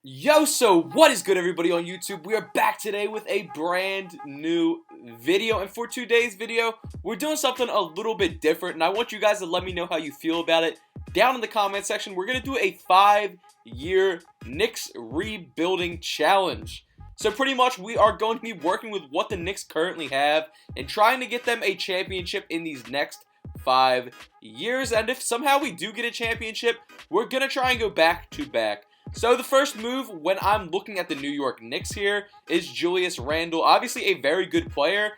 Yo, so what is good, everybody on YouTube? We are back today with a brand new video, and for today's video, we're doing something a little bit different, and I want you guys to let me know how you feel about it down in the comment section. We're going to do a 5-year Knicks rebuilding challenge. So pretty much we are going to be working with what the Knicks currently have and trying to get them a championship in these next 5 years, and if somehow we do get a championship, we're going to try and go back to back. So the first move when I'm looking at the New York Knicks here is Julius Randle. Obviously a very good player,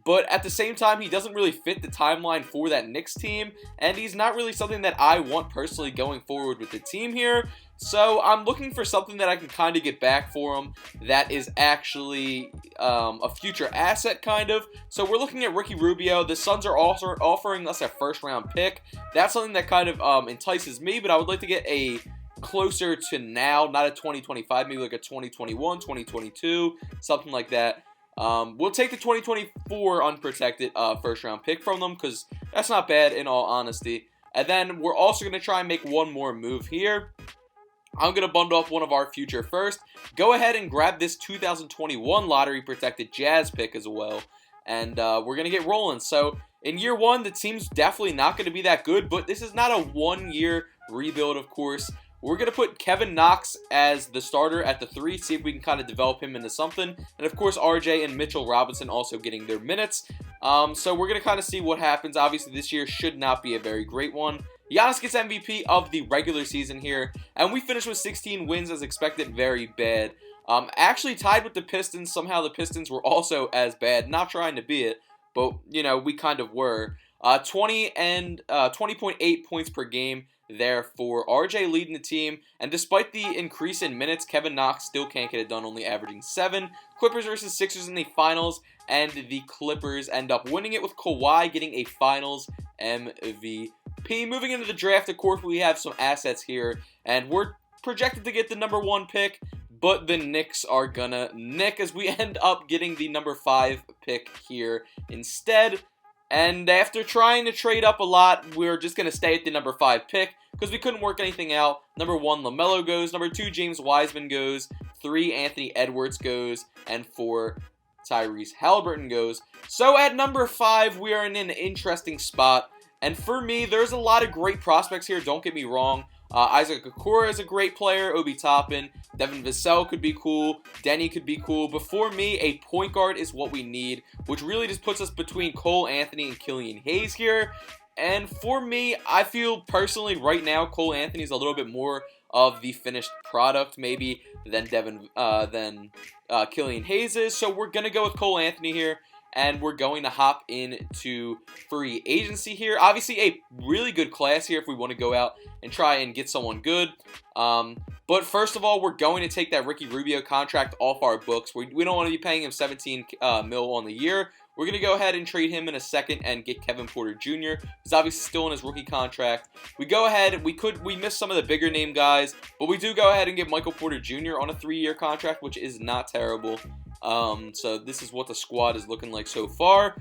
but at the same time he doesn't really fit the timeline for that Knicks team, and he's not really something that I want personally going forward with the team here. So I'm looking for something that I can kind of get back for him that is actually a future asset kind of. So we're looking at Ricky Rubio. The Suns are also offering us a first round pick. That's something that kind of entices me, but I would like to get a closer to now, not a 2025, maybe like a 2021, 2022, something like that. We'll take the 2024 unprotected first round pick from them because that's not bad in all honesty. And then we're also going to try and make one more move here. I'm going to bundle up one of our future first. Go ahead and grab this 2021 lottery protected Jazz pick as well. And we're going to get rolling. So in year one, the team's definitely not going to be that good, but this is not a 1-year rebuild, of course. We're going to put Kevin Knox as the starter at the 3, see if we can kind of develop him into something. And of course, RJ and Mitchell Robinson also getting their minutes. So we're going to kind of see what happens. Obviously, this year should not be a very great one. Giannis gets MVP of the regular season here, and we finished with 16 wins as expected. Very bad. Actually tied with the Pistons. Somehow the Pistons were also as bad. Not trying to be it, but, you know, we kind of were. 20.8 points per game there for RJ leading the team, and despite the increase in minutes, Kevin Knox still can't get it done, only averaging 7. Clippers versus Sixers in the finals, and the Clippers end up winning it with Kawhi getting a finals MVP. Moving into the draft, of course, we have some assets here, and we're projected to get the number 1 pick, but the Knicks are gonna nick as we end up getting the number 5 pick here instead. And after trying to trade up a lot, we're just going to stay at the number 5 pick because we couldn't work anything out. Number 1, LaMelo goes. Number 2, James Wiseman goes. 3, Anthony Edwards goes. And 4, Tyrese Halliburton goes. So at number 5, we are in an interesting spot. And for me, there's a lot of great prospects here, don't get me wrong. Isaac Okoro is a great player. Obi Toppin, Devin Vassell could be cool. Denny could be cool. But for me, a point guard is what we need, which really just puts us between Cole Anthony and Killian Hayes here. And for me, I feel personally right now Cole Anthony is a little bit more of the finished product maybe than Killian Hayes is. So we're going to go with Cole Anthony here. And we're going to hop into free agency here. Obviously, a really good class here if we want to go out and try and get someone good. But first of all, we're going to take that Ricky Rubio contract off our books. We don't want to be paying him $17 mil on the year. We're going to go ahead and trade him in a second and get Kevin Porter Jr. He's obviously still in his rookie contract. We go ahead, we missed some of the bigger name guys, but we do go ahead and get Michael Porter Jr. on a 3-year contract, which is not terrible. So this is what the squad is looking like so far.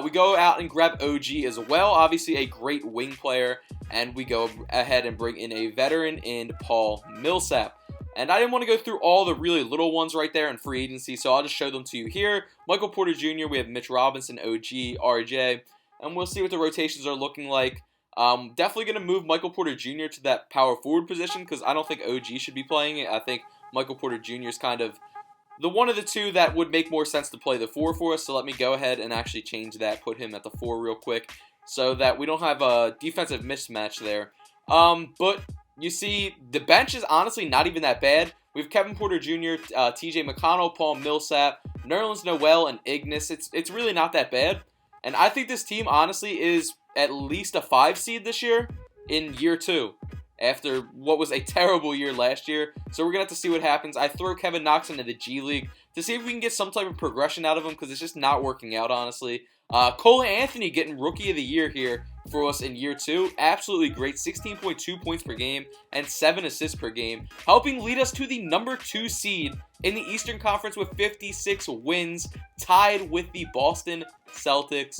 We go out and grab OG as well, obviously a great wing player, and we go ahead and bring in a veteran in Paul Millsap. And I didn't want to go through all the really little ones right there in free agency, so I'll just show them to you here. Michael Porter Jr., we have Mitch Robinson, OG, RJ, and we'll see what the rotations are looking like. Definitely going to move Michael Porter Jr. to that power forward position because I don't think OG should be playing it. I think Michael Porter Jr. is kind of the one of the two that would make more sense to play the 4 for us, so let me go ahead and actually change that, put him at the 4 real quick, so that we don't have a defensive mismatch there. But you see, the bench is honestly not even that bad. We have Kevin Porter Jr., TJ McConnell, Paul Millsap, Nerlens Noel, and Ignis. It's really not that bad. And I think this team, honestly, is at least a 5 seed this year in year 2. After what was a terrible year last year. So we're going to have to see what happens. I throw Kevin Knox into the G League to see if we can get some type of progression out of him because it's just not working out, honestly. Cole Anthony getting Rookie of the Year here for us in year 2. Absolutely great. 16.2 points per game and 7 assists per game. Helping lead us to the number 2 seed in the Eastern Conference with 56 wins. Tied with the Boston Celtics.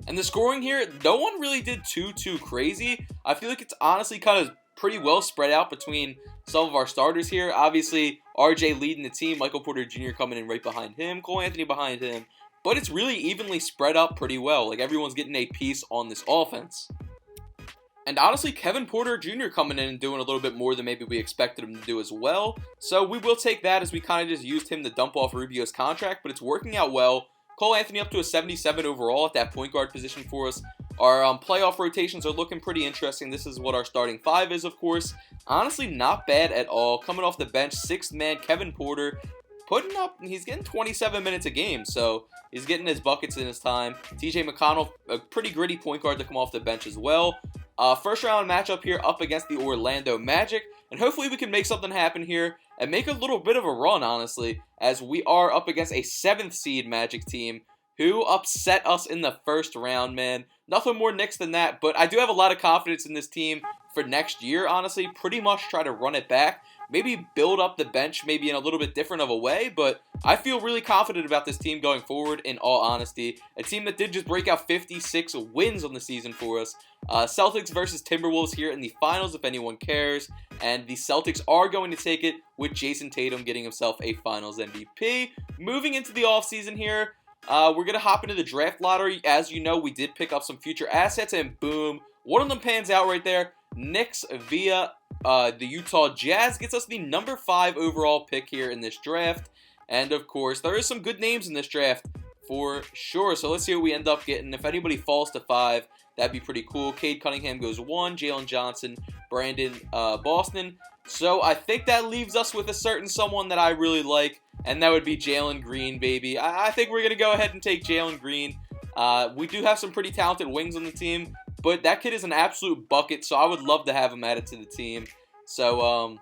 And the scoring here, no one really did too crazy. I feel like it's honestly kind of pretty well spread out between some of our starters here. Obviously, RJ leading the team, Michael Porter Jr. coming in right behind him, Cole Anthony behind him. But it's really evenly spread up pretty well. Like, everyone's getting a piece on this offense. And honestly, Kevin Porter Jr. coming in and doing a little bit more than maybe we expected him to do as well. So we will take that, as we kind of just used him to dump off Rubio's contract, but it's working out well. Cole Anthony up to a 77 overall at that point guard position for us. Our playoff rotations are looking pretty interesting. This is what our starting five is, of course. Honestly, not bad at all. Coming off the bench, sixth man, Kevin Porter. Putting up, he's getting 27 minutes a game, so he's getting his buckets in his time. TJ McConnell, a pretty gritty point guard to come off the bench as well. First round matchup here up against the Orlando Magic, and hopefully we can make something happen here and make a little bit of a run, honestly, as we are up against a 7th seed Magic team who upset us in the first round, man. Nothing more Knicks than that, but I do have a lot of confidence in this team for next year, honestly. Pretty much try to run it back. Maybe build up the bench maybe in a little bit different of a way, but I feel really confident about this team going forward, in all honesty. A team that did just break out 56 wins on the season for us. Celtics versus Timberwolves here in the finals, if anyone cares. And the Celtics are going to take it with Jason Tatum getting himself a finals MVP. Moving into the offseason here, we're going to hop into the draft lottery. As you know, we did pick up some future assets, and boom, one of them pans out right there. Knicks via the Utah Jazz gets us the number 5 overall pick here in this draft. And of course, there is some good names in this draft for sure. So let's see what we end up getting. If anybody falls to 5, that'd be pretty cool. Cade Cunningham goes 1, Jalen Johnson, Brandon Boston. So I think that leaves us with a certain someone that I really like, and that would be Jalen Green, baby. I think we're going to go ahead and take Jalen Green. We do have some pretty talented wings on the team, but that kid is an absolute bucket, so I would love to have him added to the team. So,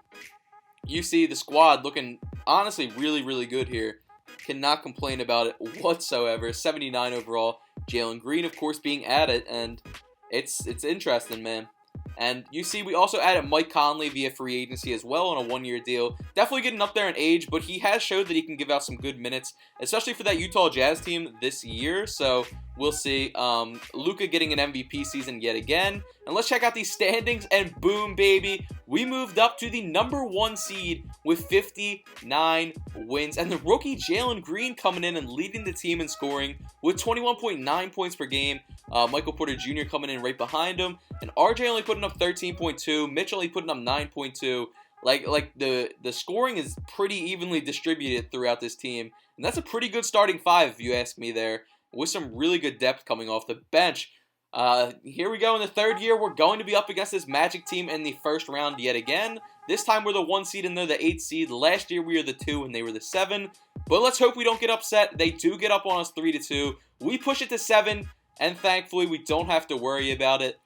you see the squad looking, honestly, really, really good here. Cannot complain about it whatsoever. 79 overall. Jalen Green, of course, being added, and it's interesting, man. And you see we also added Mike Conley via free agency as well on a 1-year deal. Definitely getting up there in age, but he has showed that he can give out some good minutes, especially for that Utah Jazz team this year. So we'll see. Luka getting an MVP season yet again. And let's check out these standings, and boom, baby. We moved up to the number 1 seed with 59 wins. And the rookie Jalen Green coming in and leading the team in scoring with 21.9 points per game. Michael Porter Jr. coming in right behind him. And RJ only putting up 13.2. Mitch only putting up 9.2. Like the scoring is pretty evenly distributed throughout this team. And that's a pretty good starting 5, if you ask me there, with some really good depth coming off the bench. Here we go in the 3rd year. We're going to be up against this Magic team in the first round yet again. This time we're the 1 seed and they're the 8th seed. Last year we were the 2 and they were the 7. But let's hope we don't get upset. They do get up on us 3-2. We push it to 7, and thankfully we don't have to worry about it.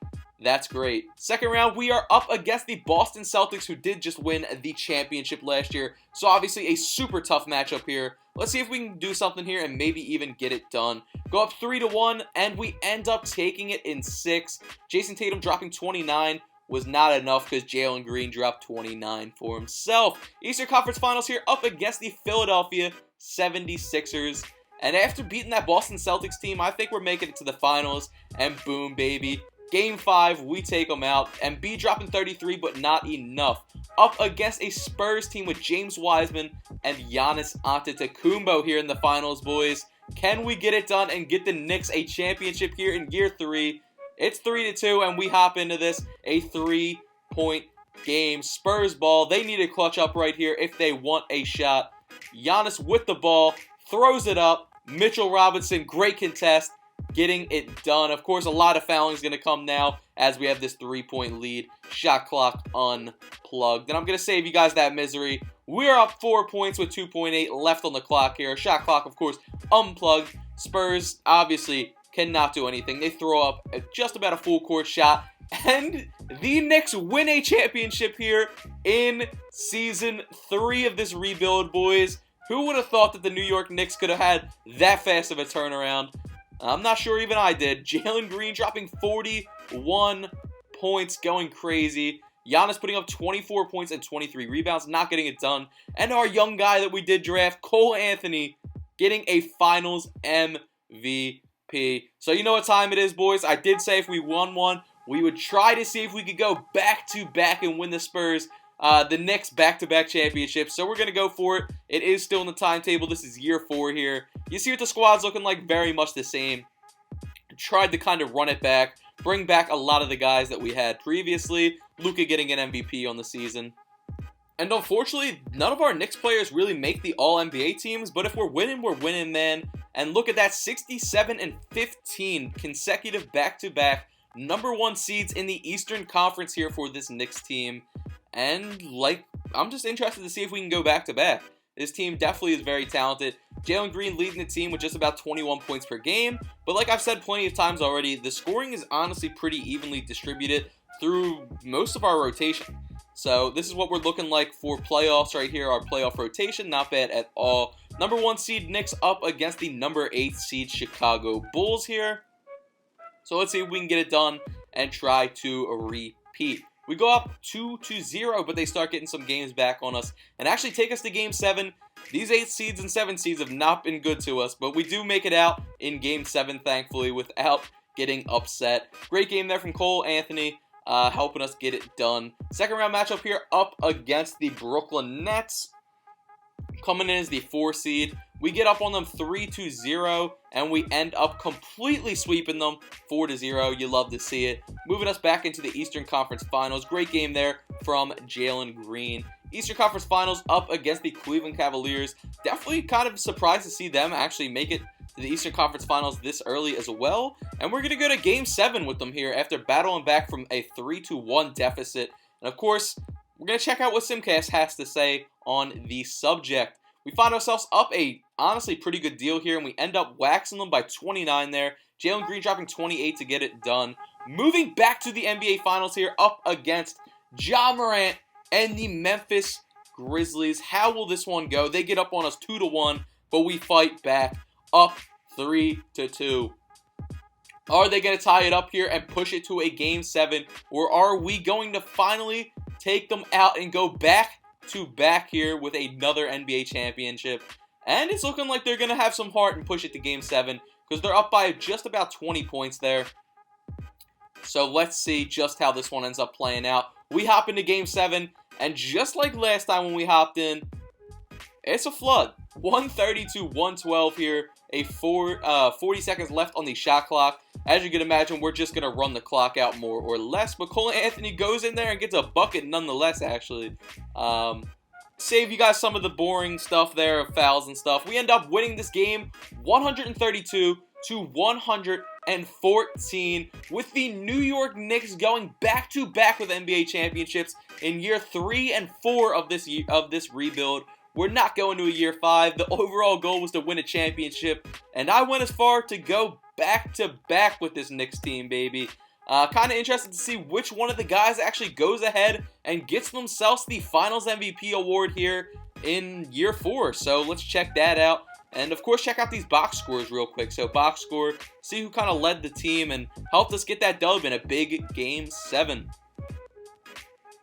That's great. Second round, we are up against the Boston Celtics, who did just win the championship last year. So obviously a super tough matchup here. Let's see if we can do something here and maybe even get it done. Go up 3-1, and we end up taking it in 6. Jason Tatum dropping 29 was not enough because Jalen Green dropped 29 for himself. Eastern Conference Finals here up against the Philadelphia 76ers. And after beating that Boston Celtics team, I think we're making it to the finals. And boom, baby. Game 5, we take them out. Embiid dropping 33, but not enough. Up against a Spurs team with James Wiseman and Giannis Antetokounmpo here in the finals, boys. Can we get it done and get the Knicks a championship here in year 3? It's 3-2, and we hop into this. A 3-point game. Spurs ball. They need to clutch up right here if they want a shot. Giannis with the ball. Throws it up. Mitchell Robinson, great contest. Getting it done. Of course, a lot of fouling is going to come now as we have this 3-point lead. Shot clock unplugged. And I'm going to save you guys that misery. We're up 4 points with 2.8 left on the clock here. Shot clock, of course, unplugged. Spurs, obviously, cannot do anything. They throw up just about a full court shot. And the Knicks win a championship here in Season 3 of this rebuild, boys. Who would have thought that the New York Knicks could have had that fast of a turnaround? I'm not sure even I did. Jalen Green dropping 41 points, going crazy. Giannis putting up 24 points and 23 rebounds, not getting it done. And our young guy that we did draft, Cole Anthony, getting a Finals MVP. So you know what time it is, boys. I did say if we won one, we would try to see if we could go back-to-back and win the Spurs. The Knicks back-to-back championships, so we're going to go for it. It is still in the timetable. This is year 4 here. You see what the squad's looking like? Very much the same. Tried to kind of run it back, bring back a lot of the guys that we had previously. Luka getting an MVP on the season. And unfortunately, none of our Knicks players really make the All-NBA teams, but if we're winning, man. And look at that, 67 and 15 consecutive back-to-back #1 seeds in the Eastern Conference here for this Knicks team. And, I'm just interested to see if we can go back-to-back. This team definitely is very talented. Jalen Green leading the team with just about 21 points per game. But like I've said plenty of times already, the scoring is honestly pretty evenly distributed through most of our rotation. So this is what we're looking like for playoffs right here. Our playoff rotation, not bad at all. #1 seed Knicks up against the #8 seed Chicago Bulls here. So let's see if we can get it done and try to repeat. We go up 2-0, but they start getting some games back on us and actually take us to Game 7. These 8 seeds and 7 seeds have not been good to us, but we do make it out in Game 7, thankfully, without getting upset. Great game there from Cole Anthony, helping us get it done. Second round matchup here up against the Brooklyn Nets. Coming in as the 4 seed. We get up on them 3-0, and we end up completely sweeping them 4-0. You love to see it. Moving us back into the Eastern Conference Finals. Great game there from Jalen Green. Eastern Conference Finals up against the Cleveland Cavaliers. Definitely kind of surprised to see them actually make it to the Eastern Conference Finals this early as well. And we're going to go to Game 7 with them here after battling back from a 3-1 deficit. And of course, we're going to check out what Simcast has to say on the subject. We find ourselves up a, honestly, pretty good deal here, and we end up waxing them by 29 there. Jalen Green dropping 28 to get it done. Moving back to the NBA Finals here, up against Ja Morant and the Memphis Grizzlies. How will this one go? They get up on us 2-1, but we fight back, up 3-2. Are they going to tie it up here and push it to a Game 7, or are we going to finally take them out and go back-to-back here with another NBA championship? And it's looking like they're going to have some heart and push it to Game 7 because they're up by just about 20 points there. So let's see just how this one ends up playing out. We hop into Game 7, and just like last time when we hopped in, it's a flood. 130-112 here. 40 seconds left on the shot clock. As you can imagine, we're just going to run the clock out more or less. But Cole Anthony goes in there and gets a bucket nonetheless, actually. Save you guys some of the boring stuff there of fouls and stuff. We end up winning this game 132-114 with the New York Knicks going back-to-back with NBA championships in year 3 and 4 of this rebuild. We're not going to a year 5. The overall goal was to win a championship, and I went as far to go back-to-back with this Knicks team, baby. Kind of interested to see which one of the guys actually goes ahead and gets themselves the Finals MVP award here in year 4. So let's check that out. And of course, check out these box scores real quick. So box score, see who kind of led the team and helped us get that dub in a big Game 7.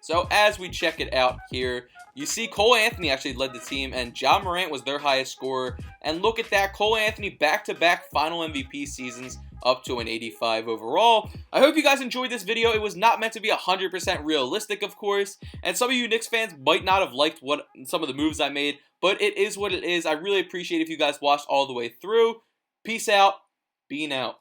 So as we check it out here, you see Cole Anthony actually led the team, and Ja Morant was their highest scorer. And look at that, Cole Anthony back-to-back final MVP seasons, up to an 85 overall. I hope you guys enjoyed this video. It was not meant to be 100% realistic, of course. And some of you Knicks fans might not have liked some of the moves I made, but it is what it is. I really appreciate if you guys watched all the way through. Peace out. Bean out.